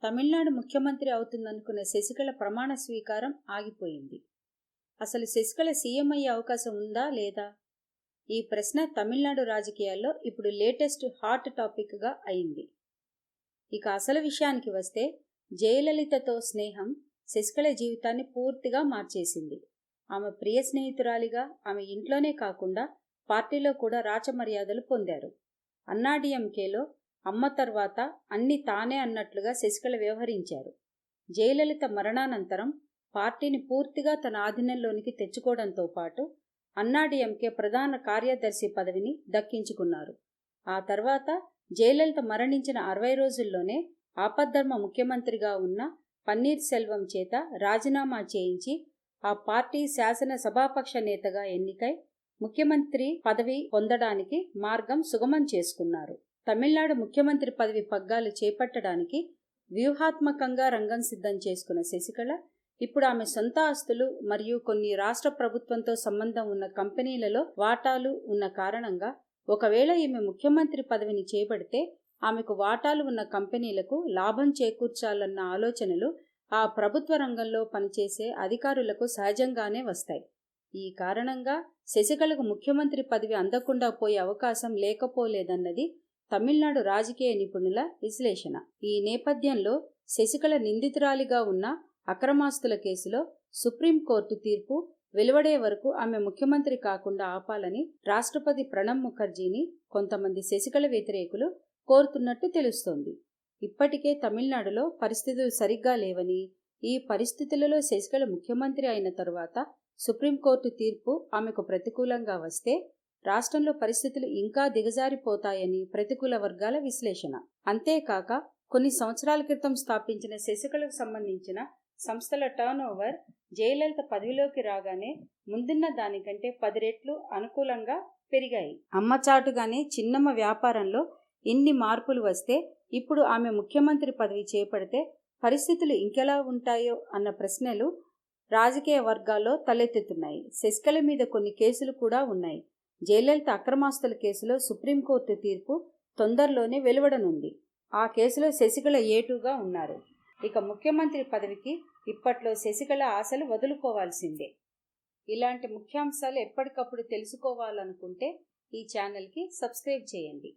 తమిళనాడు ముఖ్యమంత్రి అవుతుందనుకున్న శశికళ ప్రమాణ స్వీకారం ఆగిపోయింది. అసలు శశికళ సీఎం అయ్యే అవకాశం ఉందా లేదా? ఈ ప్రశ్న తమిళనాడు రాజకీయాల్లో ఇప్పుడు లేటెస్ట్ హాట్ టాపిక్గా అయింది. ఇక అసలు విషయానికి వస్తే, జయలలితతో స్నేహం శశికళ జీవితాన్ని పూర్తిగా మార్చేసింది. ఆమె ప్రియ స్నేహితురాలిగా ఆమె ఇంట్లోనే కాకుండా పార్టీలో కూడా రాచమర్యాదలు పొందారు. అన్నాడీఎంకేలో అమ్మ తర్వాత అన్ని తానే అన్నట్లుగా శశికళ వ్యవహరించారు. జయలలిత మరణానంతరం పార్టీని పూర్తిగా తన ఆధీనంలోనికి తెచ్చుకోవడంతో పాటు అన్నాడీఎంకే ప్రధాన కార్యదర్శి పదవిని దక్కించుకున్నారు. ఆ తర్వాత జయలలిత మరణించిన 60 రోజుల్లోనే ఆపద్ధర్మ ముఖ్యమంత్రిగా ఉన్న పన్నీర్ సెల్వం చేత రాజీనామా చేయించి ఆ పార్టీ శాసన సభాపక్ష నేతగా ఎన్నికై ముఖ్యమంత్రి పదవి పొందడానికి మార్గం సుగమం చేసుకున్నారు. తమిళనాడు ముఖ్యమంత్రి పదవి పగ్గాలు చేపట్టడానికి వ్యూహాత్మకంగా రంగం సిద్ధం చేసుకున్న శశికళ ఇప్పుడు ఆమె సొంత ఆస్తులు మరియు కొన్ని రాష్ట్ర ప్రభుత్వంతో సంబంధం ఉన్న కంపెనీలలో వాటాలు ఉన్న కారణంగా ఒకవేళ ఈమె ముఖ్యమంత్రి పదవిని చేపడితే ఆమెకు వాటాలు ఉన్న కంపెనీలకు లాభం చేకూర్చాలన్న ఆలోచనలు ఆ ప్రభుత్వ రంగంలో పనిచేసే అధికారులకు సహజంగానే వస్తాయి. ఈ కారణంగా శశికళకు ముఖ్యమంత్రి పదవి అందకుండా పోయే అవకాశం లేకపోలేదన్నది తమిళనాడు రాజకీయ నిపుణుల విశ్లేషణ. ఈ నేపథ్యంలో శశికళ నిందితురాలిగా ఉన్న అక్రమాస్తుల కేసులో సుప్రీంకోర్టు తీర్పు వెలువడే వరకు ఆమె ముఖ్యమంత్రి కాకుండా ఆపాలని రాష్ట్రపతి ప్రణబ్ ముఖర్జీని కొంతమంది శశికళ వ్యతిరేకులు కోరుతున్నట్టు తెలుస్తోంది. ఇప్పటికే తమిళనాడులో పరిస్థితులు సరిగ్గా లేవని, ఈ పరిస్థితులలో శశికళ ముఖ్యమంత్రి అయిన తరువాత సుప్రీంకోర్టు తీర్పు ఆమెకు ప్రతికూలంగా వస్తే రాష్ట్రంలో పరిస్థితులు ఇంకా దిగజారిపోతాయని ప్రతికూల వర్గాల విశ్లేషణ. అంతేకాక కొన్ని సంవత్సరాల క్రితం స్థాపించిన శశికళకు సంబంధించిన సంస్థల టర్నోవర్ జయలలిత పదవిలోకి రాగానే ముందున్న దానికంటే 10 రెట్లు అనుకూలంగా పెరిగాయి. అమ్మచాటుగానే చిన్నమ్మ వ్యాపారంలో ఇన్ని మార్పులు వస్తే ఇప్పుడు ఆమె ముఖ్యమంత్రి పదవి చేపడితే పరిస్థితులు ఇంకెలా ఉంటాయో అన్న ప్రశ్నలు రాజకీయ వర్గాల్లో తలెత్తుతున్నాయి. శశికళ మీద కొన్ని కేసులు కూడా ఉన్నాయి. జయలలిత అక్రమాస్తుల కేసులో సుప్రీంకోర్టు తీర్పు తొందరలోనే వెలువడనుంది. ఆ కేసులో శశికళ ఏటుగా ఉన్నారు. ఇక ముఖ్యమంత్రి పదవికి ఇప్పట్లో శశికళ ఆశలు వదులుకోవాల్సిందే. ఇలాంటి ముఖ్యాంశాలు ఎప్పటికప్పుడు తెలుసుకోవాలనుకుంటే ఈ ఛానల్కి సబ్స్క్రైబ్ చేయండి.